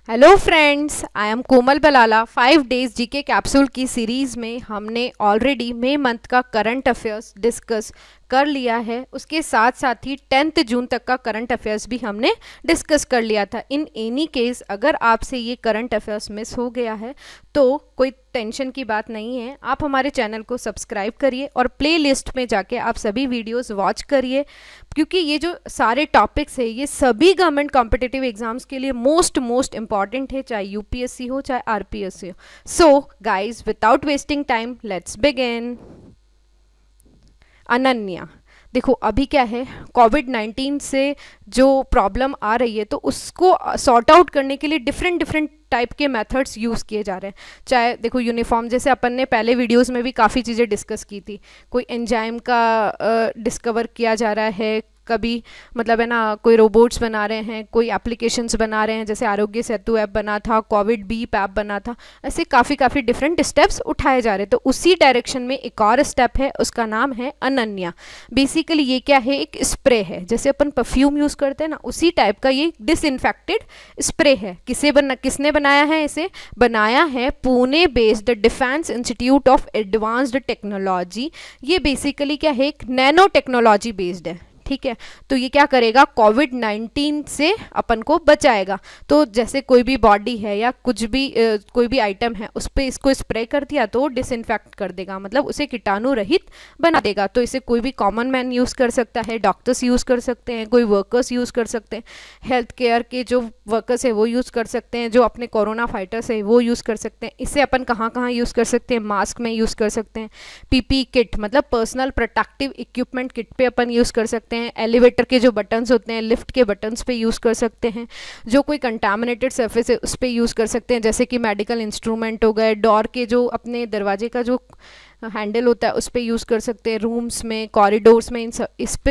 Hello friends, I am Komal Balala. 5 days GK capsule की series में हमने ऑलरेडी मई month का करंट अफेयर्स डिस्कस कर लिया है। उसके साथ साथ ही 10th जून तक का करंट अफेयर्स भी हमने डिस्कस कर लिया था। इन एनी केस अगर आपसे ये करंट अफेयर्स मिस हो गया है तो कोई टेंशन की बात नहीं है। आप हमारे चैनल को सब्सक्राइब करिए और प्ले लिस्ट में जाके आप सभी वीडियोस वॉच करिए, क्योंकि ये जो सारे टॉपिक्स है ये सभी गवर्नमेंट कॉम्पिटिटिव एग्जाम्स के लिए मोस्ट इंपॉर्टेंट है, चाहे यूपीएससी हो चाहे आरपीएससी हो। So guys, without wasting time let's begin. Ananya, देखो अभी क्या है, कोविड-19 से जो प्रॉब्लम आ रही है तो उसको सॉर्ट आउट करने के लिए डिफरेंट डिफरेंट टाइप के मेथड्स यूज़ किए जा रहे हैं। चाहे देखो यूनिफॉर्म, जैसे अपन ने पहले वीडियोस में भी काफ़ी चीज़ें डिस्कस की थी। कोई एंजाइम का डिस्कवर किया जा रहा है, कभी मतलब है ना, कोई रोबोट्स बना रहे हैं, कोई एप्लीकेशंस बना रहे हैं, जैसे आरोग्य सेतु ऐप बना था, कोविड बीप ऐप बना था। ऐसे काफ़ी डिफरेंट स्टेप्स उठाए जा रहे हैं। तो उसी डायरेक्शन में एक और स्टेप है, उसका नाम है अनन्या। बेसिकली ये क्या है, एक स्प्रे है। जैसे अपन परफ्यूम यूज़ करते हैं ना, उसी टाइप का ये डिसइंफेक्टेड स्प्रे है। किसने बनाया है इसे? बनाया है Pune based defence institute of advanced technology. ये बेसिकली क्या है, एक नैनो टेक्नोलॉजी बेस्ड है। ठीक है, तो ये क्या करेगा, कोविड-19 से अपन को बचाएगा। तो जैसे कोई भी बॉडी है या कुछ भी कोई भी आइटम है, उस पर इसको स्प्रे कर दिया तो डिसइंफेक्ट कर देगा, मतलब उसे कीटाणु रहित बना देगा। तो इसे कोई भी कॉमन मैन यूज़ कर सकता है, डॉक्टर्स यूज़ कर सकते हैं, कोई वर्कर्स यूज़ कर सकते हैं, हेल्थ केयर के जो वर्कर्स है वो यूज़ कर सकते हैं, जो अपने कोरोना फाइटर्स है वो यूज़ कर सकते हैं। इसे अपन कहाँ कहाँ यूज़ कर सकते हैं? मास्क में यूज़ कर सकते हैं, पीपी किट मतलब पर्सनल प्रोटेक्टिव इक्विपमेंट किट पे अपन यूज़ कर सकते हैं, एलिवेटर के जो बटन्स होते हैं, लिफ्ट के बटन्स पे यूज़ कर सकते हैं, जो कोई कंटामिनेटेड सरफेस है उस पर यूज़ कर सकते हैं, जैसे कि मेडिकल इंस्ट्रूमेंट हो गए, डोर के जो अपने दरवाजे का जो हैंडल होता है उस पर यूज़ कर सकते हैं, रूम्स में, कॉरिडोर्स में,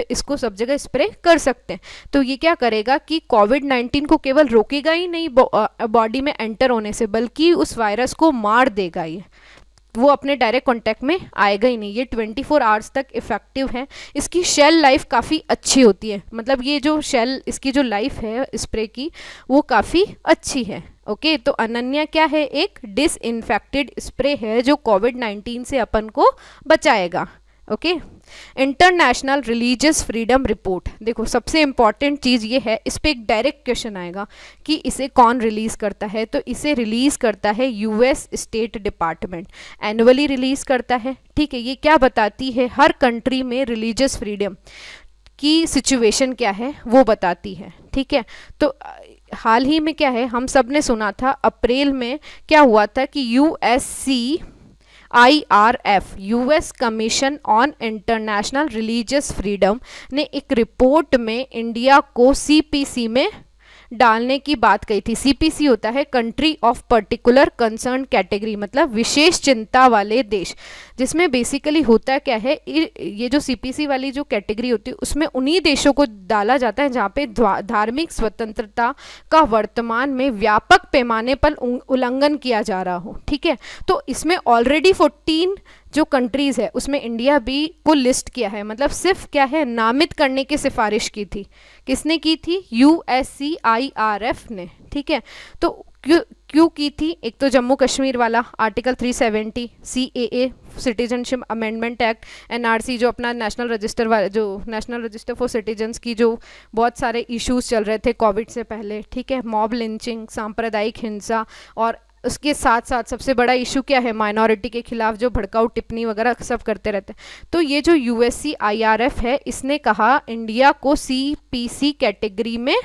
इसको सब जगह स्प्रे कर सकते हैं। तो ये क्या करेगा कि कोविड-19 को केवल रोकेगा ही नहीं बॉडी में एंटर होने से, बल्कि उस वायरस को मार देगा। ये वो अपने डायरेक्ट कांटेक्ट में आएगा ही नहीं। ये 24 आवर्स तक इफ़ेक्टिव है। इसकी शेल लाइफ काफ़ी अच्छी होती है, मतलब ये जो शेल, इसकी जो लाइफ है स्प्रे की, वो काफ़ी अच्छी है। ओके, तो अनन्या क्या है, एक डिसइंफेक्टेड स्प्रे है जो कोविड-19 से अपन को बचाएगा। Okay, international religious freedom report, देखो सबसे इंपॉर्टेंट चीज़ ये है, इस पर एक डायरेक्ट क्वेश्चन आएगा कि इसे कौन रिलीज़ करता है। तो इसे रिलीज़ करता है US state department, annually release करता है। ठीक है, ये क्या बताती है, हर कंट्री में रिलीजियस फ्रीडम की सिचुएशन क्या है वो बताती है। ठीक है, तो हाल ही में क्या है, हम सब ने सुना था अप्रैल में क्या हुआ था कि IRF, US commission on international religious freedom, ने एक रिपोर्ट में इंडिया को सीपीसी में डालने की बात कही थी। सीपीसी होता है country of particular concern category, मतलब विशेष चिंता वाले देश, जिसमें बेसिकली होता क्या है, ये जो सीपीसी वाली जो कैटेगरी होती है उसमें उन्हीं देशों को डाला जाता है जहाँ पे धार्मिक स्वतंत्रता का वर्तमान में व्यापक पैमाने पर उल्लंघन किया जा रहा हो। ठीक है, तो इसमें ऑलरेडी 14 जो कंट्रीज़ है उसमें इंडिया भी को लिस्ट किया है, मतलब सिर्फ क्या है, नामित करने की सिफारिश की थी। किसने की थी? USCIRF ने। ठीक है, तो क्यों की थी? एक तो जम्मू कश्मीर वाला article 370, CAA citizenship amendment act, NRC जो अपना नेशनल रजिस्टर वाला, जो नेशनल रजिस्टर फॉर सिटीजन्स की जो बहुत सारे इश्यूज चल रहे थे कोविड से पहले। ठीक है, मॉब लिंचिंग, सांप्रदायिक हिंसा, और उसके साथ साथ सबसे बड़ा इशू क्या है, माइनॉरिटी के खिलाफ जो भड़काऊ टिप्पणी वगैरह सब करते रहते हैं। तो ये जो USCIRF है, इसने कहा इंडिया को CPC कैटेगरी में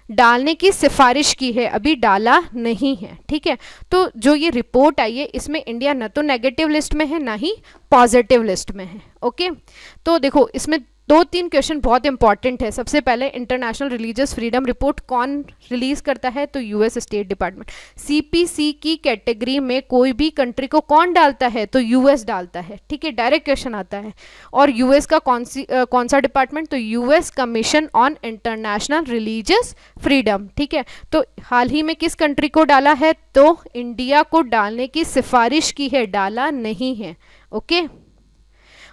डालने की सिफारिश की है, अभी डाला नहीं है। ठीक है, तो जो ये रिपोर्ट आई है इसमें इंडिया न तो नेगेटिव लिस्ट में है ना ही पॉजिटिव लिस्ट में है। ओके, तो देखो इसमें 2-3 क्वेश्चन बहुत इंपॉर्टेंट है। सबसे पहले, इंटरनेशनल रिलीजियस फ्रीडम रिपोर्ट कौन रिलीज करता है? तो यूएस स्टेट डिपार्टमेंट। सीपीसी की कैटेगरी में कोई भी कंट्री को कौन डालता है? तो यूएस डालता है। ठीक है, डायरेक्ट क्वेश्चन आता है। और यूएस का कौन सा डिपार्टमेंट? तो US commission on international religious freedom. ठीक है, तो हाल ही में किस कंट्री को डाला है? तो इंडिया को डालने की सिफारिश की है, डाला नहीं है। ओके,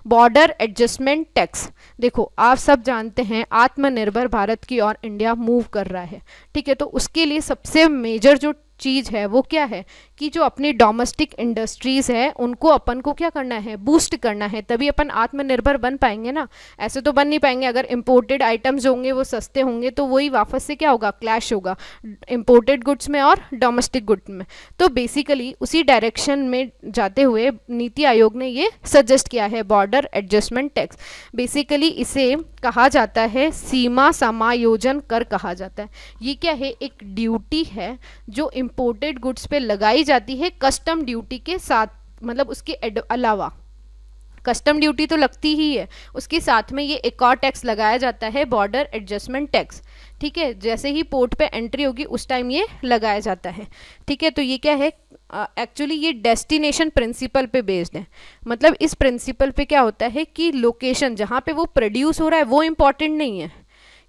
बॉर्डर एडजस्टमेंट टैक्स, देखो आप सब जानते हैं आत्मनिर्भर भारत की ओर इंडिया मूव कर रहा है, ठीक है। तो उसके लिए सबसे मेजर जो चीज़ है वो क्या है कि जो अपनी डोमेस्टिक इंडस्ट्रीज़ है उनको अपन को क्या करना है, बूस्ट करना है, तभी अपन आत्मनिर्भर बन पाएंगे ना। ऐसे तो बन नहीं पाएंगे, अगर इम्पोर्टेड आइटम्स होंगे वो सस्ते होंगे तो वही वापस से क्या होगा, क्लैश होगा इम्पोर्टेड गुड्स में और डोमेस्टिक गुड्स में। तो बेसिकली उसी डायरेक्शन में जाते हुए नीति आयोग ने ये सजेस्ट किया है बॉर्डर एडजस्टमेंट टैक्स। बेसिकली इसे कहा जाता है सीमा समायोजन कर कहा जाता है। ये क्या है, एक ड्यूटी है जो इम्पोर्टेड गुड्स पे लगाई जाती है कस्टम ड्यूटी के साथ, मतलब उसके अलावा कस्टम ड्यूटी तो लगती ही है, उसके साथ में ये एक और टैक्स लगाया जाता है बॉर्डर एडजस्टमेंट टैक्स, ठीक है। जैसे ही पोर्ट पे एंट्री होगी उस टाइम ये लगाया जाता है, ठीक है। तो ये क्या है, एक्चुअली ये डेस्टिनेशन प्रिंसिपल पे बेस्ड है, मतलब इस प्रिंसिपल पे क्या होता है कि लोकेशन जहाँ पे वो प्रोड्यूस हो रहा है वो इम्पॉर्टेंट नहीं है,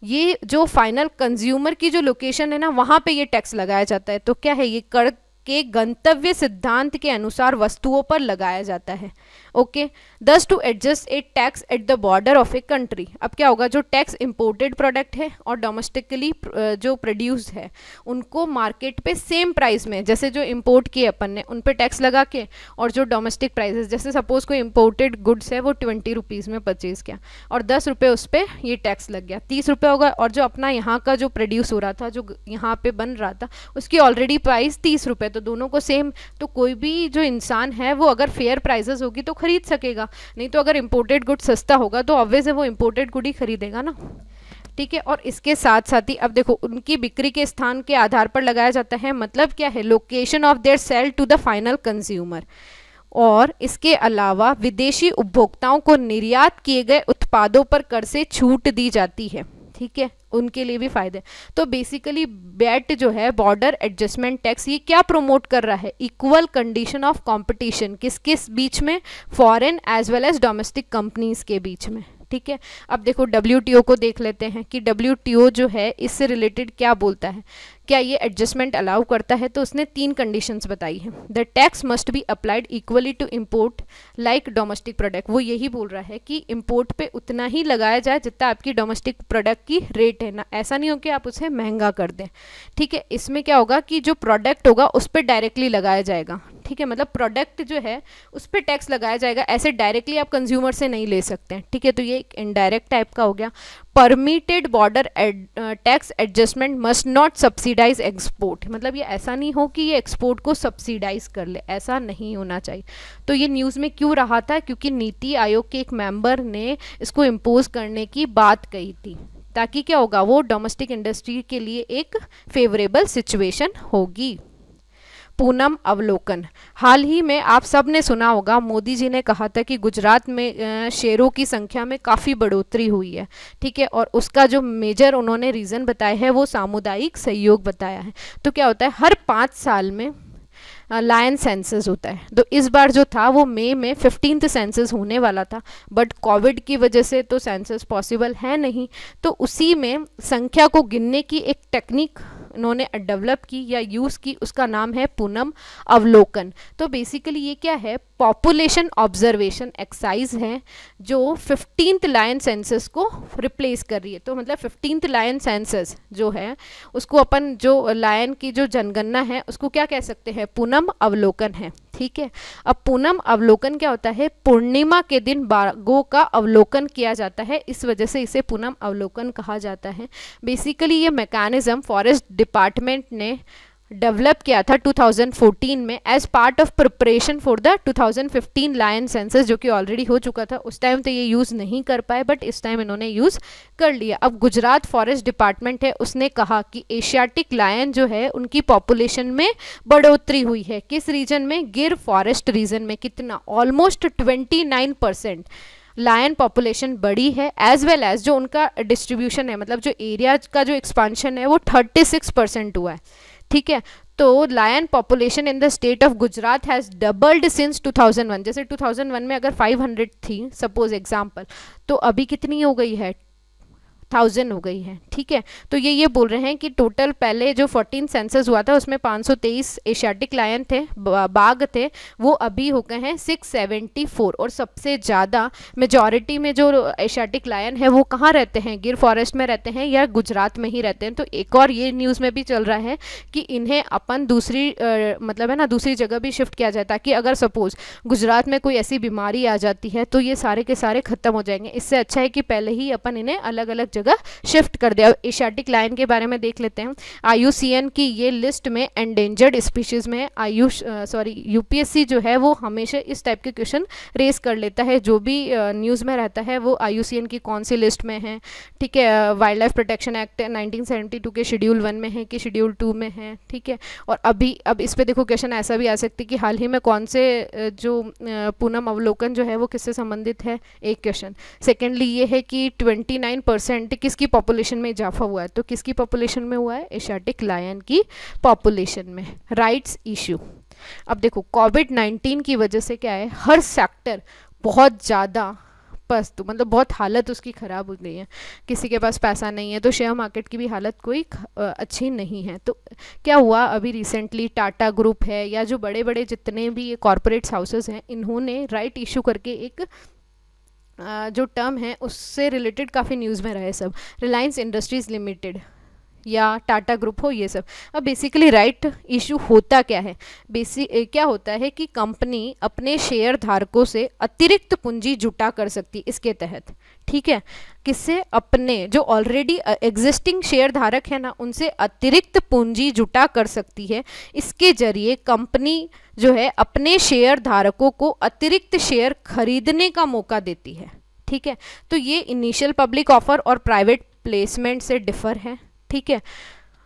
ये जो फाइनल कंज्यूमर की जो लोकेशन है ना वहाँ पे ये टैक्स लगाया जाता है। तो क्या है, ये कर के गंतव्य सिद्धांत के अनुसार वस्तुओं पर लगाया जाता है, okay. Thus to adjust a tax at the border of a country. अब क्या होगा, जो टैक्स इंपोर्टेड प्रोडक्ट है और डोमेस्टिकली जो प्रोड्यूस्ड है उनको मार्केट पे सेम प्राइस में, जैसे जो इंपोर्ट किए अपन ने उन पे टैक्स लगा के, और जो डोमेस्टिक प्राइसेस, जैसे सपोज कोई इंपोर्टेड गुड्स है वो 20 रुपीज़ में परचेज़ किया और 10 रुपये उस पर ये टैक्स लग गया, 30 रुपये होगा। और जो अपना यहाँ का जो प्रोड्यूस हो रहा था, जो यहाँ पे बन रहा था, उसकी ऑलरेडी प्राइस 30 रुपये, तो दोनों को सेम। तो कोई भी जो इंसान है वो अगर फेयर प्राइसेस होगी तो खरीद सकेगा, नहीं तो अगर इंपोर्टेड गुड सस्ता होगा तो ऑब्वियस है वो इंपोर्टेड गुड ही खरीदेगा ना, ठीक है। और इसके साथ साथ ही अब देखो उनकी बिक्री के स्थान के आधार पर लगाया जाता है, मतलब क्या है, location of their sale to the final consumer. और इसके अलावा विदेशी उपभोक्ताओं को निर्यात किए गए उत्पादों पर कर से छूट दी जाती है, ठीक है, उनके लिए भी फायदे। तो बेसिकली बैट जो है बॉर्डर एडजस्टमेंट टैक्स, ये क्या प्रमोट कर रहा है, इक्वल कंडीशन ऑफ कंपटीशन, किस किस बीच में, foreign as well as domestic companies के बीच में, ठीक है। अब देखो WTO को देख लेते हैं कि WTO जो है इससे रिलेटेड क्या बोलता है, क्या ये एडजस्टमेंट अलाउ करता है। तो उसने 3 कंडीशंस बताई है। The tax must be applied equally to import like domestic product. वो यही बोल रहा है कि इम्पोर्ट पे उतना ही लगाया जाए जितना आपकी डोमेस्टिक प्रोडक्ट की रेट है ना, ऐसा नहीं हो कि आप उसे महंगा कर दें, ठीक है। इसमें क्या होगा कि जो प्रोडक्ट होगा उस पर डायरेक्टली लगाया जाएगा, ठीक है, मतलब प्रोडक्ट जो है उस पर टैक्स लगाया जाएगा, ऐसे डायरेक्टली आप कंज्यूमर से नहीं ले सकते हैं, ठीक है। तो ये एक इनडायरेक्ट टाइप का हो गया। Permitted border tax adjustment must not subsidise export, मतलब ये ऐसा नहीं हो कि ये एक्सपोर्ट को सब्सिडाइज कर ले, ऐसा नहीं होना चाहिए। तो ये न्यूज़ में क्यों रहा था, क्योंकि नीति आयोग के एक मेंबर ने इसको इम्पोज करने की बात कही थी, ताकि क्या होगा, वो डोमेस्टिक इंडस्ट्री के लिए एक फेवरेबल सिचुएशन होगी। पूनम अवलोकन, हाल ही में आप सब ने सुना होगा मोदी जी ने कहा था कि गुजरात में शेरों की संख्या में काफ़ी बढ़ोतरी हुई है, ठीक है। और उसका जो मेजर उन्होंने रीज़न बताया है वो सामुदायिक सहयोग बताया है। तो क्या होता है, हर 5 साल में लायन सेंसस होता है। तो इस बार जो था वो मई में 15th सेंसस होने वाला था, बट कोविड की वजह से तो सेंसस पॉसिबल है नहीं। तो उसी में संख्या को गिनने की एक टेक्निक उन्होंने डेवलप की या यूज़ की, उसका नाम है पूनम अवलोकन। तो बेसिकली ये क्या है, पॉपुलेशन ऑब्जर्वेशन एक्सरसाइज है जो 15th लायन सेंसस को रिप्लेस कर रही है। तो मतलब 15th लायन सेंसस जो है उसको अपन, जो लायन की जो जनगणना है उसको क्या कह सकते हैं, पूनम अवलोकन है, ठीक है। अब पूनम अवलोकन क्या होता है, पूर्णिमा के दिन बाघों का अवलोकन किया जाता है, इस वजह से इसे पूनम अवलोकन कहा जाता है। बेसिकली ये मैकेनिज्म फॉरेस्ट डिपार्टमेंट ने डेवलप किया था 2014 में as part of preparation for the 2015 lion census, जो कि ऑलरेडी हो चुका था। उस टाइम तो ये यूज़ नहीं कर पाए, बट इस टाइम इन्होंने यूज़ कर लिया। अब गुजरात फॉरेस्ट डिपार्टमेंट है, उसने कहा कि एशियाटिक लायन जो है उनकी पॉपुलेशन में बढ़ोतरी हुई है। किस रीजन में, गिर फॉरेस्ट रीजन में। कितना, ऑलमोस्ट 29% लायन पॉपुलेशन बढ़ी है, एज वेल एज जो उनका डिस्ट्रीब्यूशन है, मतलब जो एरिया का जो एक्सपांशन है वो 36% हुआ है, ठीक है। तो lion population in the state of Gujarat has doubled since 2001। जैसे 2001 में अगर 500 थी सपोज एग्जांपल, तो अभी कितनी हो गई है, 1000 हो गई है, ठीक है। तो ये बोल रहे हैं कि टोटल पहले जो 14 सेंसस हुआ था उसमें 523 एशियाटिक लायन थे, बाघ थे, वो अभी हो गए हैं 674। और सबसे ज़्यादा मेजॉरिटी में जो एशियाटिक लायन है वो कहाँ रहते हैं, गिर फॉरेस्ट में रहते हैं या गुजरात में ही रहते हैं। तो एक और ये न्यूज़ में भी चल रहा है कि इन्हें अपन दूसरी मतलब है ना दूसरी जगह भी शिफ्ट किया जाए, ताकि अगर सपोज गुजरात में कोई ऐसी बीमारी आ जाती है तो ये सारे के सारे ख़त्म हो जाएंगे। इससे अच्छा है कि पहले ही अपन इन्हें अलग अलग जगह शिफ्ट कर दिया। एशियाटिक लायन के बारे में देख लेते हैं। IUCN की ये लिस्ट में एंडेंजर्ड स्पीशीज़ में यूपीएससी जो है वो हमेशा इस टाइप के क्वेश्चन रेस कर लेता है। जो भी न्यूज़ में रहता है वो IUCN की कौन सी लिस्ट में है, ठीक है। वाइल्ड लाइफ प्रोटेक्शन एक्ट 1972 के शेड्यूल 1 में है कि शेड्यूल 2 में है, ठीक है। और अब इस पे देखो क्वेश्चन ऐसा भी आ सकता है कि हाल ही में कौन से जो पूनम अवलोकन जो है वो किससे संबंधित है, एक क्वेश्चन। सेकेंडली ये है कि 29% किसकी पॉपुलेशन में इजाफा हुआ है, तो किसकी पॉपुलेशन में हुआ है, एशियाटिक लायन की पॉपुलेशन में। राइट्स इशू, अब देखो कोविड-19 की वजह से क्या है, हर सेक्टर बहुत ज़्यादा पस्त, मतलब बहुत हालत उसकी ख़राब हो गई है। किसी के पास पैसा नहीं है, तो शेयर मार्केट की भी हालत कोई अच्छी नहीं है। तो क्या हुआ अभी रिसेंटली, टाटा ग्रुप है या जो बड़े बड़े जितने भी कॉरपोरेट्स हाउसेस हैं, इन्होंने राइट इशू करके एक जो टर्म है उससे रिलेटेड काफ़ी न्यूज़ में रहे सब, रिलायंस इंडस्ट्रीज़ लिमिटेड या टाटा ग्रुप हो, ये सब। अब बेसिकली राइट इशू होता क्या है, क्या होता है कि कंपनी अपने शेयर धारकों से अतिरिक्त पूंजी जुटा कर सकती इसके तहत, ठीक है। किससे, अपने जो ऑलरेडी एग्जिस्टिंग शेयर धारक है ना उनसे अतिरिक्त पूंजी जुटा कर सकती है। इसके जरिए कंपनी जो है अपने शेयर धारकों को अतिरिक्त शेयर खरीदने का मौका देती है, ठीक है। तो ये इनिशियल पब्लिक ऑफर और प्राइवेट प्लेसमेंट से डिफर है, ठीक है।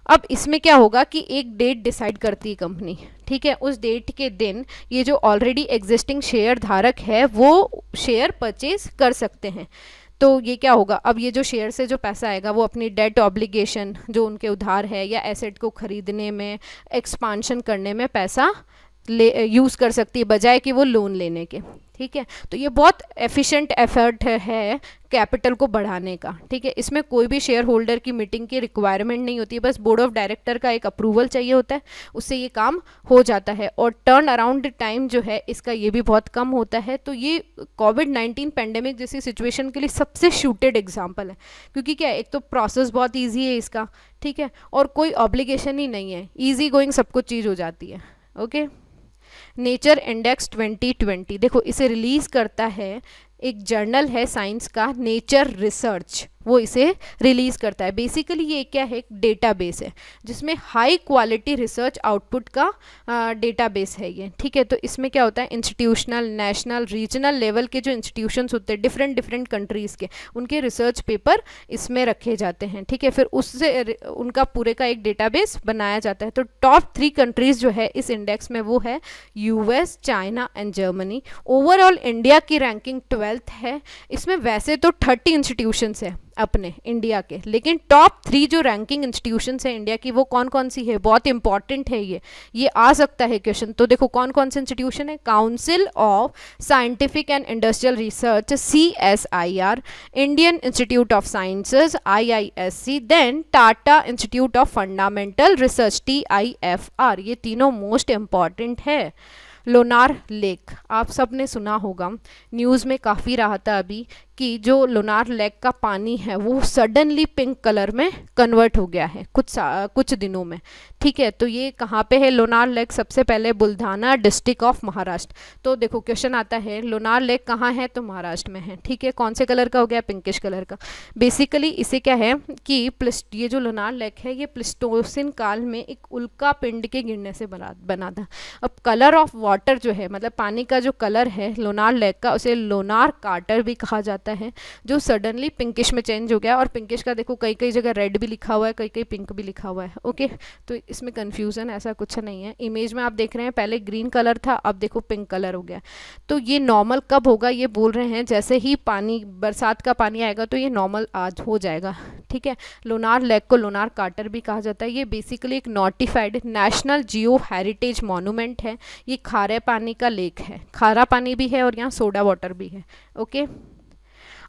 अब इसमें क्या होगा कि एक डेट डिसाइड करती है कंपनी, ठीक है। उस डेट के दिन ये जो ऑलरेडी एग्जिस्टिंग शेयर धारक है वो शेयर परचेज कर सकते हैं। तो ये क्या होगा, अब ये जो शेयर से जो पैसा आएगा वो अपनी डेट ऑब्लिगेशन जो उनके उधार है या एसेट को खरीदने में, एक्सपांशन करने में पैसा यूज़ कर सकती है, बजाय कि वो लोन लेने के, ठीक है। तो ये बहुत एफिशिएंट एफर्ट है कैपिटल को बढ़ाने का, ठीक है। इसमें कोई भी शेयर होल्डर की मीटिंग की रिक्वायरमेंट नहीं होती है, बस बोर्ड ऑफ डायरेक्टर का एक अप्रूवल चाहिए होता है, उससे ये काम हो जाता है। और टर्न अराउंड टाइम जो है इसका ये भी बहुत कम होता है। तो ये कोविड-19 पेंडेमिक जैसी सिचुएशन के लिए सबसे शूटेड एग्जाम्पल है, क्योंकि क्या है, एक तो प्रोसेस बहुत ईजी है इसका, ठीक है, और कोई ऑब्लिगेशन ही नहीं है, ईजी गोइंग सब कुछ चीज़ हो जाती है, ओके। नेचर इंडेक्स 2020, देखो इसे रिलीज़ करता है एक जर्नल है साइंस का, नेचर रिसर्च, वो इसे रिलीज़ करता है। बेसिकली ये क्या है, एक डेटाबेस है जिसमें हाई क्वालिटी रिसर्च आउटपुट का डेटाबेस है ये, ठीक है। तो इसमें क्या होता है, इंस्टीट्यूशनल, नेशनल, रीजनल लेवल के जो इंस्टीट्यूशंस होते हैं डिफरेंट डिफरेंट कंट्रीज़ के, उनके रिसर्च पेपर इसमें रखे जाते हैं, ठीक है। फिर उससे उनका पूरे का एक डेटाबेस बनाया जाता है। तो टॉप 3 कंट्रीज़ जो है इस इंडेक्स में वो है US, China and Germany. Overall India की रैंकिंग 12th है। इसमें वैसे तो 30 इंस्टीट्यूशंस है अपने इंडिया के, लेकिन टॉप 3 जो रैंकिंग इंस्टीट्यूशंस है इंडिया की वो कौन कौन सी है, बहुत इंपॉर्टेंट है ये आ सकता है क्वेश्चन। तो देखो कौन कौन से इंस्टीट्यूशन है, Council of Scientific and Industrial Research CSIR, Indian Institute of Sciences IISc, then Tata Institute of Fundamental Research TIFR। ये तीनों मोस्ट इंपॉर्टेंट है। लोनार लेक आप सब ने सुना होगा, न्यूज़ में काफ़ी रहा था अभी कि जो लोनार लेक का पानी है वो सडनली पिंक कलर में कन्वर्ट हो गया है कुछ दिनों में, ठीक है। तो ये कहाँ पे है लोनार लेक, सबसे पहले बुल्धाना डिस्ट्रिक्ट ऑफ महाराष्ट्र। तो देखो क्वेश्चन आता है लोनार लेक कहाँ है, तो महाराष्ट्र में है, ठीक है। कौन से कलर का हो गया, पिंकिश कलर का। बेसिकली इसे क्या है कि ये जो लोनार लेक है ये प्लिस्टोसिन काल में एक उल्का पिंड के गिरने से बना था। अब कलर ऑफ वाटर जो है, मतलब पानी का जो कलर है लोनार लेक का, उसे लोनार कार्टर भी कहा जाता है, जो सडनली पिंकिश में चेंज हो गया। और पिंकिश का देखो कई कई जगह रेड भी लिखा हुआ है, कई कई पिंक भी लिखा हुआ है, ओके। तो इसमें कंफ्यूजन ऐसा कुछ नहीं है। इमेज में आप देख रहे हैं पहले ग्रीन कलर था, अब देखो पिंक कलर हो गया। तो ये नॉर्मल कब होगा, ये बोल रहे हैं जैसे ही पानी, बरसात का पानी आएगा तो ये नॉर्मल आज हो जाएगा, ठीक है। लोनार लेक को लोनार कार्टर भी कहा जाता है। ये बेसिकली एक नोटिफाइड नेशनल जियो हेरिटेज मॉन्यूमेंट है। ये खारे पानी का लेक है, खारा पानी भी है और यहाँ सोडा वाटर भी है, ओके।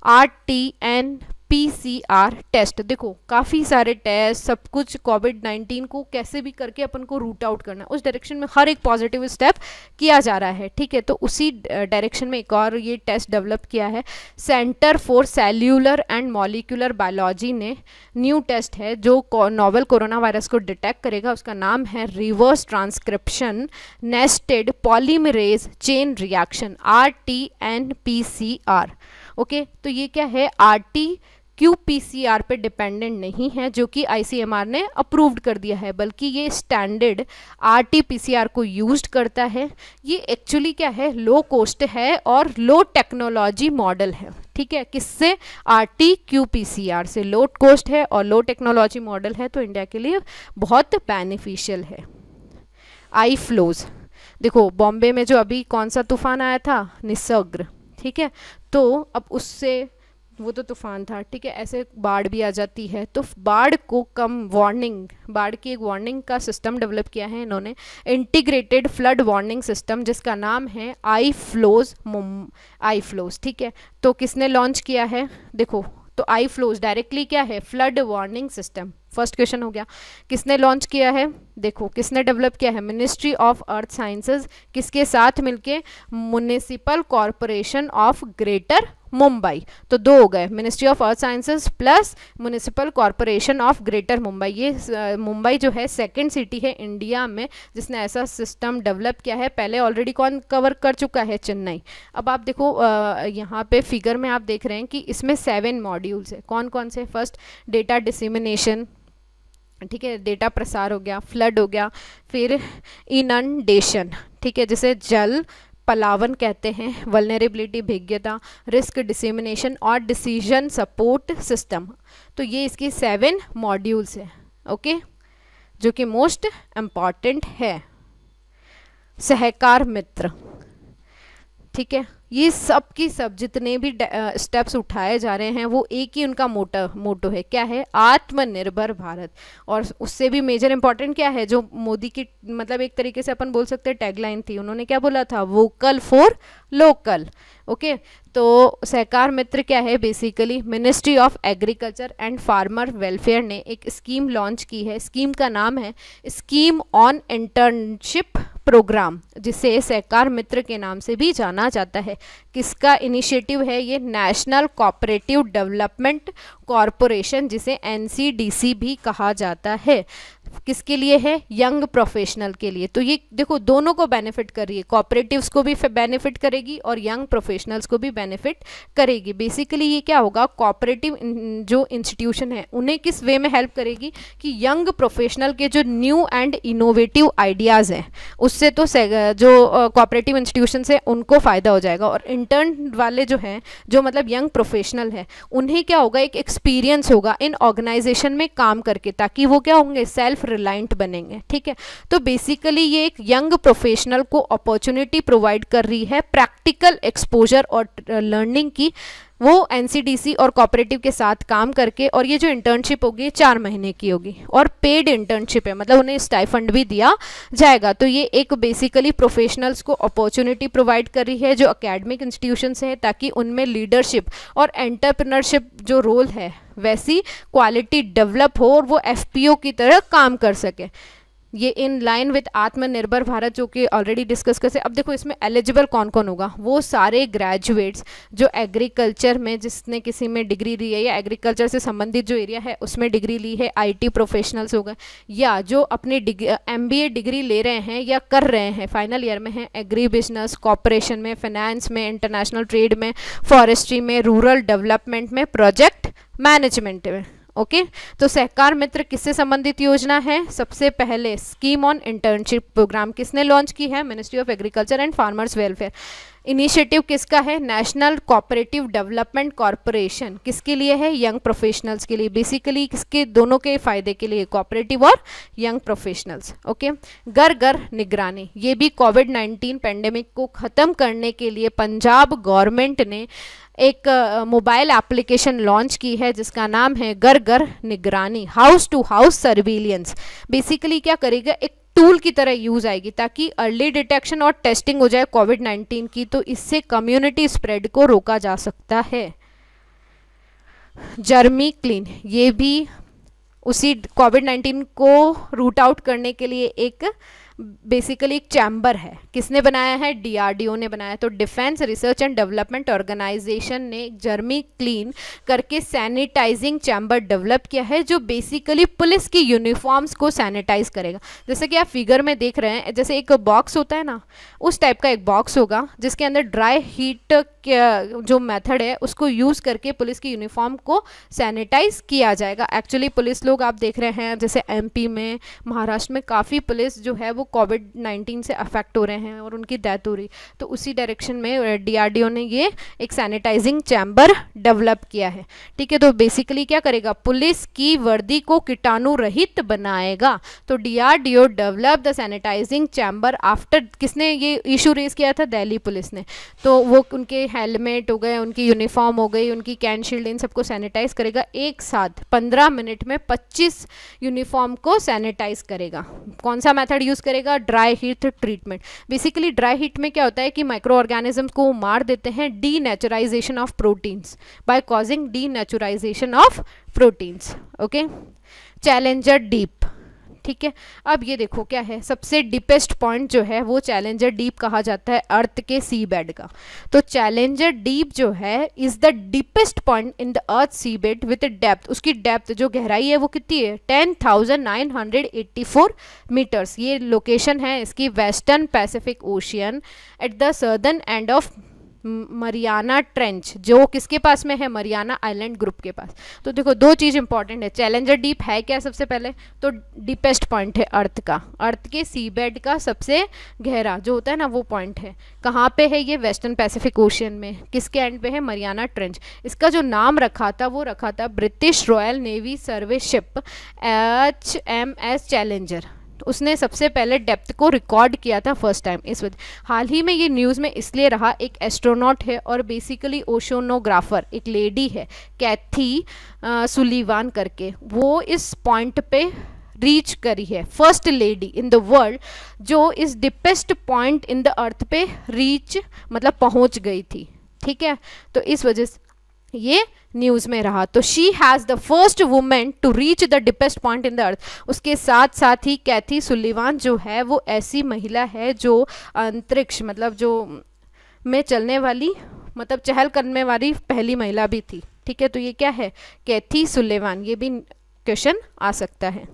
RTN PCR test. देखो काफ़ी सारे टेस्ट, सब कुछ कोविड-19 को कैसे भी करके अपन को रूट आउट करना है, उस डायरेक्शन में हर एक पॉजिटिव स्टेप किया जा रहा है, ठीक है। तो उसी डायरेक्शन में एक और ये टेस्ट डेवलप किया है centre for cellular and molecular biology ने। न्यू टेस्ट है जो नोवेल कोरोना वायरस को डिटेक्ट करेगा, उसका नाम है reverse transcription nested polymerase chain reaction, RT-PCR। Okay, तो ये क्या है, RT-qPCR पे डिपेंडेंट नहीं है जो कि ICMR ने अप्रूव्ड कर दिया है, बल्कि ये स्टैंडर्ड RT-PCR को यूज्ड करता है। ये एक्चुअली क्या है, लो कॉस्ट है और लो टेक्नोलॉजी मॉडल है, ठीक है। किससे, RT-qPCR से। लो कॉस्ट है और लो टेक्नोलॉजी मॉडल है, तो इंडिया के लिए बहुत बेनिफिशियल है। आई फ्लोज, देखो बॉम्बे में जो अभी कौन सा तूफान आया था, निसर्ग, ठीक है। तो अब उससे, वो तो तूफान था, ठीक है, ऐसे बाढ़ भी आ जाती है, तो बाढ़ को कम वार्निंग, बाढ़ की एक वार्निंग का सिस्टम डेवलप किया है इन्होंने, इंटीग्रेटेड फ्लड वार्निंग सिस्टम, जिसका नाम है आई फ्लोज, ठीक है। तो किसने लॉन्च किया है, देखो, तो आई फ्लोज डायरेक्टली क्या है, flood warning system. First question हो गया, किसने लॉन्च किया है, देखो किसने डेवलप किया है, मिनिस्ट्री ऑफ अर्थ साइंसेज, किसके साथ मिलके, municipal corporation of greater Mumbai. तो दो हो गए, ministry of earth sciences plus municipal corporation of greater Mumbai. ये मुंबई जो है सेकंड सिटी है इंडिया में जिसने ऐसा सिस्टम डेवलप किया है। पहले ऑलरेडी कौन कवर कर चुका है, चेन्नई। अब आप देखो यहाँ पे फिगर में आप देख रहे हैं कि इसमें 7 मॉड्यूल्स है। कौन कौन से, फर्स्ट डेटा डिसेमिनेशन, ठीक है, डेटा प्रसार हो गया, फ्लड हो गया, फिर इनंडेशन, ठीक है, जिसे जल पलावन कहते हैं, वल्नरेबिलिटी भेद्यता, रिस्क डिसेमिनेशन और डिसीजन सपोर्ट सिस्टम। तो ये इसकी 7 मॉड्यूल्स है, ओके, जो कि मोस्ट इम्पॉर्टेंट है। सहकार मित्र, ठीक है, ये सब की सब जितने भी स्टेप्स उठाए जा रहे हैं वो एक ही उनका मोटो है, क्या है, आत्मनिर्भर भारत। और उससे भी मेजर इंपॉर्टेंट क्या है, जो मोदी की मतलब एक तरीके से अपन बोल सकते हैं टैगलाइन थी, उन्होंने क्या बोला था, वोकल फॉर लोकल। ओके, तो सहकार मित्र क्या है, basically ministry of agriculture and farmer welfare ने एक स्कीम लॉन्च की है। स्कीम का नाम है स्कीम ऑन इंटर्नशिप प्रोग्राम, जिसे सहकार मित्र के नाम से भी जाना जाता है। किसका इनिशिएटिव है ये, नेशनल कोऑपरेटिव डेवलपमेंट कॉरपोरेशन, जिसे NCDC भी कहा जाता है। किसके लिए है, यंग प्रोफेशनल के लिए। तो ये देखो दोनों को बेनिफिट कर रही है, कोऑपरेटिव्स को भी बेनिफिट करेगी और यंग प्रोफेशनल्स को भी बेनिफिट करेगी। बेसिकली ये क्या होगा, कोऑपरेटिव जो इंस्टीट्यूशन है उन्हें किस वे में हेल्प करेगी कि यंग प्रोफेशनल के जो न्यू एंड इनोवेटिव आइडियाज़ हैं उससे तो जो कोऑपरेटिव इंस्टीट्यूशन है उनको फ़ायदा हो जाएगा। और इंटर्न वाले जो हैं, जो मतलब यंग प्रोफेशनल है, उन्हें क्या होगा, एक एक्सपीरियंस होगा इन ऑर्गेनाइजेशन में काम करके, ताकि वो क्या होंगे, सेल्फ रिलायंट बनेंगे। ठीक है, तो बेसिकली ये एक यंग प्रोफेशनल को अपॉर्चुनिटी प्रोवाइड कर रही है प्रैक्टिकल एक्सपोजर और लर्निंग की, वो NCDC और कोऑपरेटिव के साथ काम करके। और ये जो इंटर्नशिप होगी 4 महीने की होगी और पेड इंटर्नशिप है, मतलब उन्हें स्टाइफंड भी दिया जाएगा। तो ये एक बेसिकली प्रोफेशनल्स को अपॉर्चुनिटी प्रोवाइड कर रही है जो एकेडमिक इंस्टीट्यूशन है, ताकि उनमें लीडरशिप और एंटरप्रेन्योरशिप जो रोल है वैसी क्वालिटी डेवलप हो और वो FPO की तरह काम कर सके। ये इन लाइन विद आत्मनिर्भर भारत जो कि ऑलरेडी डिस्कस कर से। अब देखो इसमें एलिजिबल कौन कौन होगा, वो सारे ग्रेजुएट्स जो एग्रीकल्चर में, जिसने किसी में डिग्री ली है या एग्रीकल्चर से संबंधित जो एरिया है उसमें डिग्री ली है, IT प्रोफेशनल्स हो गए, या जो अपनी MBA डिग्री ले रहे हैं या कर रहे हैं, फाइनल ईयर में हैं, एग्री बिजनेस, कॉर्पोरेशन में, फाइनेंस में, इंटरनेशनल ट्रेड में, फॉरेस्ट्री में, रूरल डेवलपमेंट में, प्रोजेक्ट मैनेजमेंट में। ओके, तो सहकार मित्र किससे संबंधित योजना है, सबसे पहले स्कीम ऑन इंटर्नशिप प्रोग्राम किसने लॉन्च की है, ministry of agriculture and farmers welfare. Initiative किसका है, नेशनल कोऑपरेटिव डेवलपमेंट कॉरपोरेशन। किसके लिए है, यंग प्रोफेशनल्स के लिए। बेसिकली किसके, दोनों के फायदे के लिए, कोऑपरेटिव और यंग प्रोफेशनल्स। ओके, घर घर निगरानी, ये भी कोविड-19 पेंडेमिक को ख़त्म करने के लिए पंजाब गवर्नमेंट ने एक मोबाइल एप्लीकेशन लॉन्च की है जिसका नाम है घर घर निगरानी, house to house surveillance. Basically क्या करेगा, एक टूल की तरह यूज आएगी ताकि अर्ली डिटेक्शन और टेस्टिंग हो जाए कोविड-19 की, तो इससे कम्युनिटी स्प्रेड को रोका जा सकता है। जर्मी क्लीन, ये भी उसी कोविड-19 को रूट आउट करने के लिए एक बेसिकली एक चैम्बर है। किसने बनाया है? डीआरडीओ ने बनाया। तो Defence Research and Development Organisation ने जर्मी क्लीन करके सैनिटाइजिंग चैम्बर डेवलप किया है, जो बेसिकली पुलिस की यूनिफॉर्म्स को सैनिटाइज करेगा। जैसे कि आप फिगर में देख रहे हैं, जैसे एक बॉक्स होता है ना, उस टाइप का एक बॉक्स होगा जिसके अंदर ड्राई हीट जो मेथड है उसको यूज़ करके पुलिस की यूनिफॉर्म को सैनिटाइज किया जाएगा। एक्चुअली पुलिस लोग आप देख रहे हैं जैसे एमपी में, महाराष्ट्र में काफ़ी पुलिस जो है वो कोविड-19 से अफेक्ट हो रहे हैं और उनकी डेथ हो रही, तो उसी डायरेक्शन में डीआरडीओ ने ये एक सैनिटाइजिंग चैम्बर डेवलप किया है। ठीक है, तो बेसिकली क्या करेगा? पुलिस की वर्दी को कीटाणु रहित बनाएगा। तो DRDO develop the sanitising chamber after, किसने ये इशू रेज किया था? दिल्ली पुलिस ने। तो वो उनके हेलमेट हो गए, उनकी यूनिफॉर्म हो गई, उनकी कैन शील्ड, इन सबको सैनिटाइज करेगा। एक साथ 15 मिनट में 25 यूनिफॉर्म को सैनिटाइज करेगा। कौन सा मेथड यूज़ करेगा? Dry heat treatment. Basically dry heat में क्या होता है कि माइक्रो ऑर्गेनिज्म को मार देते हैं, denaturization of proteins, by causing denaturization of proteins. Okay, challenger deep. ठीक है, अब ये देखो क्या है, सबसे डीपेस्ट पॉइंट जो है वो चैलेंजर डीप कहा जाता है अर्थ के सी बेड का। तो चैलेंजर डीप जो है is the deepest point in the earth sea bed with depth, उसकी डेप्थ जो गहराई है वो कितनी है? 10,984 मीटर्स। ये लोकेशन है इसकी western Pacific ocean at the southern end of Mariana trench, जो किसके पास में है? मरियाना आइलैंड ग्रुप के पास। तो देखो दो चीज़ इंपॉर्टेंट है, चैलेंजर डीप है क्या? सबसे पहले तो डीपेस्ट पॉइंट है अर्थ का, अर्थ के सी बेड का सबसे गहरा जो होता है ना वो पॉइंट है। कहाँ पे है ये? वेस्टर्न पैसिफिक ओशियन में। किसके एंड पे है? Mariana trench. इसका जो नाम रखा था वो रखा था ब्रिटिश रॉयल नेवी सर्वे शिप HMS चैलेंजर। उसने सबसे पहले डेप्थ को रिकॉर्ड किया था फर्स्ट टाइम। इस वजह हाल ही में ये न्यूज़ में इसलिए रहा, एक एस्ट्रोनॉट है और बेसिकली ओशोनोग्राफर एक लेडी है, कैथी सुलीवान करके, वो इस पॉइंट पे रीच करी है, first lady in the world जो इस डिपेस्ट पॉइंट इन द अर्थ पे रीच मतलब पहुंच गई थी। ठीक है, तो इस वजह से ये न्यूज़ में रहा। तो she has the first women to reach the deepest point in the earth. उसके साथ साथ ही कैथी सुलीवान जो है वो ऐसी महिला है जो अंतरिक्ष मतलब जो में चलने वाली मतलब चहल करने वाली पहली महिला भी थी। ठीक है, तो ये क्या है? कैथी सुलीवान। ये भी क्वेश्चन आ सकता है।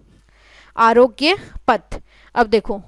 आरोग्य पथ। अब देखो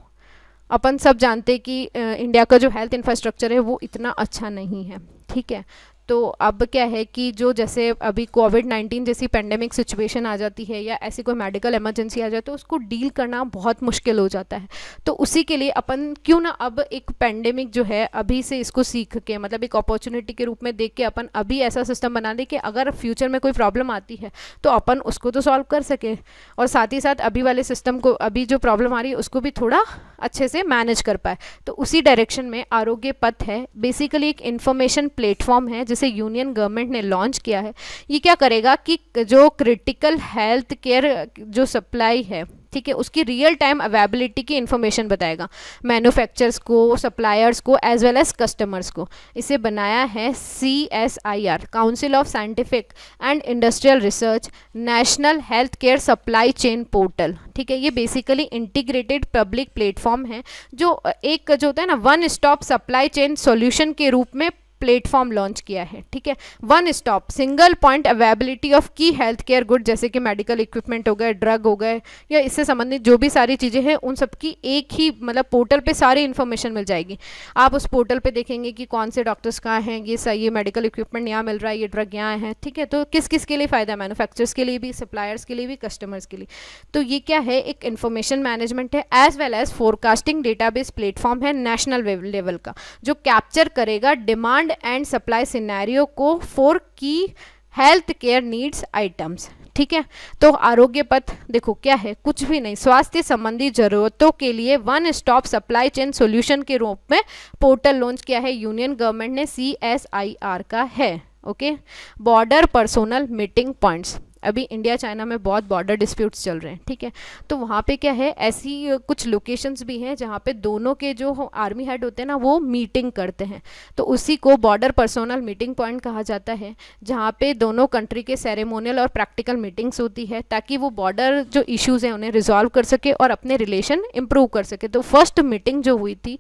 अपन सब जानते हैं कि इंडिया का जो हेल्थ इंफ्रास्ट्रक्चर है वो इतना अच्छा नहीं है। ठीक है, तो अब क्या है कि जो जैसे अभी कोविड-19 जैसी पेंडेमिक सिचुएशन आ जाती है या ऐसी कोई मेडिकल इमरजेंसी आ जाए तो उसको डील करना बहुत मुश्किल हो जाता है। तो उसी के लिए अपन क्यों ना अब एक पेंडेमिक जो है अभी से इसको सीख के मतलब एक अपॉर्चुनिटी के रूप में देख के अपन अभी ऐसा सिस्टम बना दें कि अगर फ्यूचर में कोई प्रॉब्लम आती है तो अपन उसको तो सॉल्व कर सके और साथ ही साथ अभी वाले सिस्टम को अभी जो प्रॉब्लम आ रही है उसको भी थोड़ा अच्छे से मैनेज कर पाए। तो उसी डायरेक्शन में आरोग्य पथ है, बेसिकली एक इन्फॉर्मेशन प्लेटफॉर्म है जिसे यूनियन गवर्नमेंट ने लॉन्च किया है। ये क्या करेगा कि जो क्रिटिकल हेल्थ केयर जो सप्लाई है, ठीक है, उसकी रियल टाइम अवेलेबिलिटी की इन्फॉर्मेशन बताएगा मैन्युफैक्चरर्स को, सप्लायर्स को एज वेल एज कस्टमर्स को। इसे बनाया है CSIR, council of Scientific and Industrial research, national health care supply chain portal. ठीक है, ये बेसिकली इंटीग्रेटेड पब्लिक प्लेटफॉर्म है जो एक जो होता है ना one stop supply chain solution के रूप में प्लेटफॉर्म लॉन्च किया है। ठीक है, one stop single point availability of की हेल्थ केयर गुड, जैसे कि मेडिकल इक्विपमेंट हो गए, ड्रग हो गए या इससे संबंधित जो भी सारी चीज़ें हैं उन सब की एक ही मतलब पोर्टल पे सारी इन्फॉर्मेशन मिल जाएगी। आप उस पोर्टल पे देखेंगे कि कौन से डॉक्टर्स कहाँ हैं, ये मेडिकल इक्विपमेंट यहाँ मिल रहा है, ये ड्रग यहाँ है। ठीक है, तो किस किस के लिए फ़ायदा है? मैन्युफैक्चरर्स के लिए भी, सप्लायर्स के लिए भी, कस्टमर्स के लिए। तो ये क्या है? एक इन्फॉर्मेशन मैनेजमेंट है as well as forecasting database platform है नेशनल लेवल का, जो कैप्चर करेगा डिमांड एंड सप्लाई सिनेरियो को फॉर की हेल्थ केयर नीड्स आइटम्स। ठीक है, तो आरोग्य पथ देखो क्या है, कुछ भी नहीं, स्वास्थ्य संबंधी जरूरतों के लिए one stop supply chain solution के रूप में पोर्टल लॉन्च किया है यूनियन गवर्नमेंट ने, CSIR का है। Okay, border personnel meeting points. अभी इंडिया चाइना में बहुत बॉर्डर डिस्प्यूट्स चल रहे हैं, ठीक है। तो वहाँ पे क्या है, ऐसी कुछ लोकेशंस भी हैं जहाँ पे दोनों के जो आर्मी हेड होते हैं ना वो मीटिंग करते हैं, तो उसी को बॉर्डर पर्सनल मीटिंग पॉइंट कहा जाता है, जहाँ पे दोनों कंट्री के सेरेमोनियल और प्रैक्टिकल मीटिंग्स होती है ताकि वो बॉर्डर जो इश्यूज़ हैं उन्हें रिजॉल्व कर सके और अपने रिलेशन इम्प्रूव कर सके। तो फर्स्ट मीटिंग जो हुई थी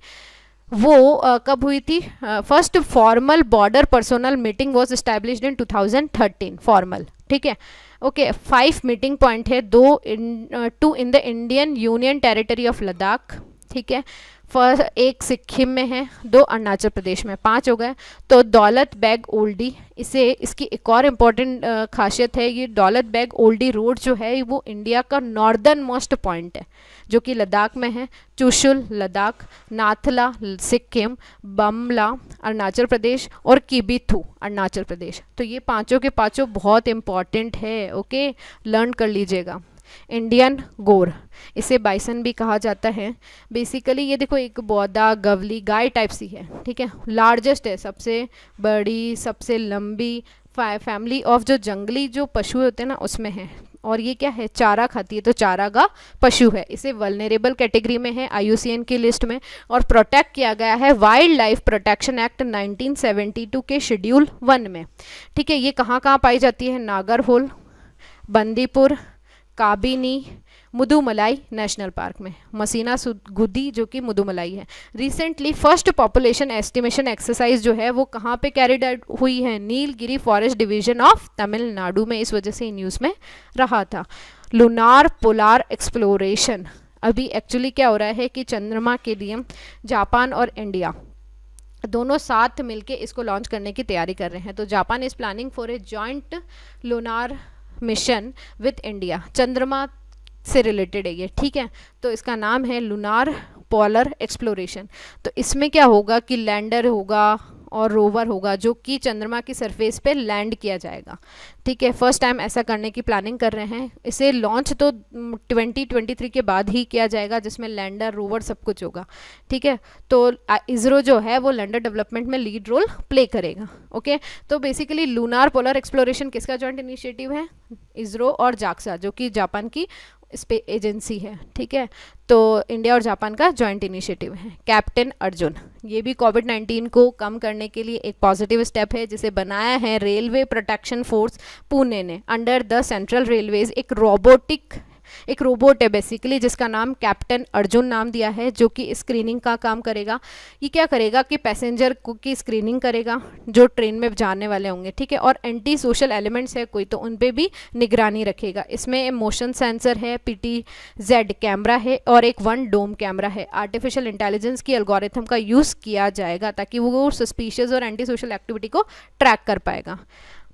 वो कब हुई थी? First formal border personal meeting was established in 2013, formal, ठीक है। ओके, 5 मीटिंग पॉइंट है, 2 in the Indian union territory of Ladakh, ठीक है। एक सिक्किम में है, 2 अरुणाचल प्रदेश में, 5 हो गए। तो दौलत बेग ओल्डी, इसकी एक और इम्पॉर्टेंट खासियत है, ये दौलत बेग ओल्डी रोड जो है वो इंडिया का नॉर्दर्न मोस्ट पॉइंट है जो कि लद्दाख में है। चुशुल लद्दाख, नाथला सिक्किम, बमला अरुणाचल प्रदेश और किबिथु अरुणाचल प्रदेश। तो ये पांचों के पांचों बहुत इम्पॉर्टेंट है, ओके, लर्न कर लीजिएगा। इंडियन गोर, इसे बाइसन भी कहा जाता है। बेसिकली ये देखो एक बौदा गवली गाय टाइप सी है, ठीक है, लार्जेस्ट है, सबसे बड़ी, सबसे लंबी फैमिली ऑफ जो जंगली जो पशु होते हैं ना उसमें है। और ये क्या है, चारा खाती है, तो चारागाह पशु है। इसे वल्नरेबल कैटेगरी में है IUCN की लिस्ट में और प्रोटेक्ट किया गया है वाइल्ड लाइफ प्रोटेक्शन एक्ट 1972 के शेड्यूल 1 में, ठीक है। ये कहाँ कहाँ पाई जाती है? नागरहोल, बंदीपुर, काबिनी, मुदुमलाई नेशनल पार्क में, मसीना गुदी जो कि मुदुमलाई है। Recently first population estimation exercise जो है वो कहाँ पे कैरिड आउट हुई है? Nilgiri forest division of Tamil Nadu में, इस वजह से न्यूज़ में रहा था। लूनार पोलार एक्सप्लोरेशन, अभी एक्चुअली क्या हो रहा है कि चंद्रमा के लिए जापान और इंडिया दोनों साथ मिलके इसको लॉन्च करने की तैयारी कर रहे हैं। तो Japan is planning for a joint lunar mission with India, चंद्रमा से रिलेटेड है ये, ठीक है। तो इसका नाम है लूनार पोलर एक्सप्लोरेशन। तो इसमें क्या होगा कि लैंडर होगा और रोवर होगा जो कि चंद्रमा की सरफेस पे लैंड किया जाएगा, ठीक है। फर्स्ट टाइम ऐसा करने की प्लानिंग कर रहे हैं। इसे लॉन्च तो 2023 के बाद ही किया जाएगा, जिसमें लैंडर रोवर सब कुछ होगा, ठीक है। तो इसरो जो है वो लैंडर डेवलपमेंट में लीड रोल प्ले करेगा, ओके। तो बेसिकली लूनार पोलर एक्सप्लोरेशन किसका जॉइंट इनिशिएटिव है? इसरो और जाक्सा जो कि जापान की स्पेस एजेंसी है, ठीक है। तो इंडिया और जापान का जॉइंट इनिशिएटिव है। कैप्टन अर्जुन, ये भी कोविड-19 को कम करने के लिए एक पॉजिटिव स्टेप है, जिसे बनाया है रेलवे प्रोटेक्शन फोर्स पुणे ने अंडर द सेंट्रल रेलवेज। एक रोबोट है बेसिकली जिसका नाम कैप्टन अर्जुन नाम दिया है, जो कि स्क्रीनिंग का काम करेगा। ये क्या करेगा कि पैसेंजर की स्क्रीनिंग करेगा जो ट्रेन में जाने वाले होंगे, ठीक है। और एंटी सोशल एलिमेंट्स है कोई तो उन पे भी निगरानी रखेगा। इसमें मोशन सेंसर है, PTZ कैमरा है और एक 1 डोम कैमरा है। आर्टिफिशियल इंटेलिजेंस की एल्गोरिथम का यूज़ किया जाएगा ताकि वो सस्पिशियस और एंटी सोशल एक्टिविटी को ट्रैक कर पाएगा।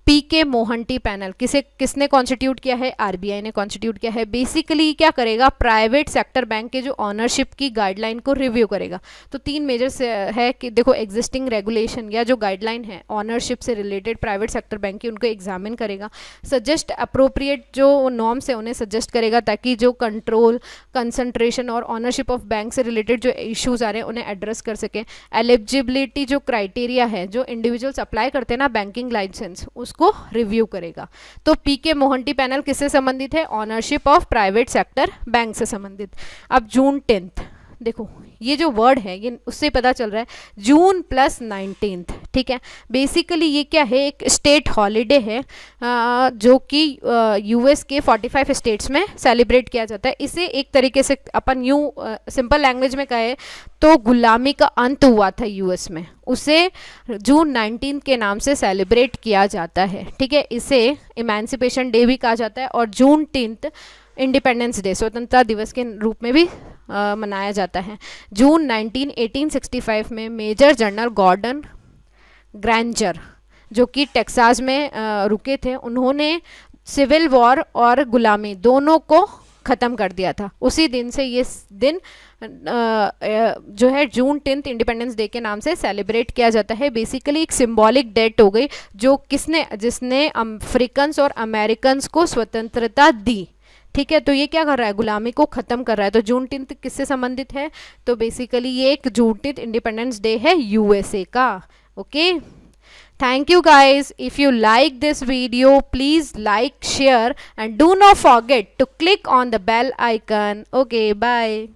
PK मोहंती पैनल किसने कॉन्स्टिट्यूट किया है? RBI ने कॉन्स्टिट्यूट किया है। बेसिकली क्या करेगा? प्राइवेट सेक्टर बैंक के जो ऑनरशिप की गाइडलाइन को रिव्यू करेगा। तो 3 मेजर्स है कि देखो, एग्जिस्टिंग रेगुलेशन या जो गाइडलाइन है ऑनरशिप से रिलेटेड प्राइवेट सेक्टर बैंक की, उनको एग्जामिन करेगा। सजेस्ट अप्रोप्रिएट जो नॉर्म्स है उन्हें सजेस्ट करेगा ताकि जो कंट्रोल, कंसंट्रेशन और ऑनरशिप ऑफ बैंक से रिलेटेड जो इश्यूज आ रहे हैं उन्हें एड्रेस कर सके। एलिजिबिलिटी जो क्राइटेरिया है जो इंडिविजुअल्स अप्लाई करते हैं ना बैंकिंग लाइसेंस, को रिव्यू करेगा। तो PK मोहंती पैनल किससे संबंधित है? Ownership of private sector bank से संबंधित। अब जून 10, देखो ये जो वर्ड है ये उससे पता चल रहा है जून प्लस 19, ठीक है। बेसिकली ये क्या है? एक स्टेट हॉलीडे है जो कि US के 45 स्टेट्स में सेलिब्रेट किया जाता है। इसे एक तरीके से अपन यूँ सिंपल लैंग्वेज में कहे तो गुलामी का अंत हुआ था US में, उसे जून 19 के नाम से सेलिब्रेट किया जाता है, ठीक है। इसे इमेंसिपेशन डे भी कहा जाता है और जून 10 इंडिपेंडेंस डे, स्वतंत्रता दिवस के रूप में भी मनाया जाता है। जून 1865 में मेजर जनरल गॉर्डन ग्रैंजर जो कि टेक्सास में रुके थे, उन्होंने सिविल वॉर और गुलामी दोनों को ख़त्म कर दिया था। उसी दिन से ये दिन जो है जून 10 इंडिपेंडेंस डे के नाम से सेलिब्रेट किया जाता है। बेसिकली एक सिंबॉलिक डेट हो गई जो जिसने अफ्रीकन्स और अमेरिकन्स को स्वतंत्रता दी, ठीक है। तो ये क्या कर रहा है? गुलामी को ख़त्म कर रहा है। तो जून 10 किससे संबंधित है? तो बेसिकली ये एक जून 10 इंडिपेंडेंस डे है USA का, okay. Thank you guys. If you like this video, please like, share, and do not forget to click on the bell icon. Okay, bye.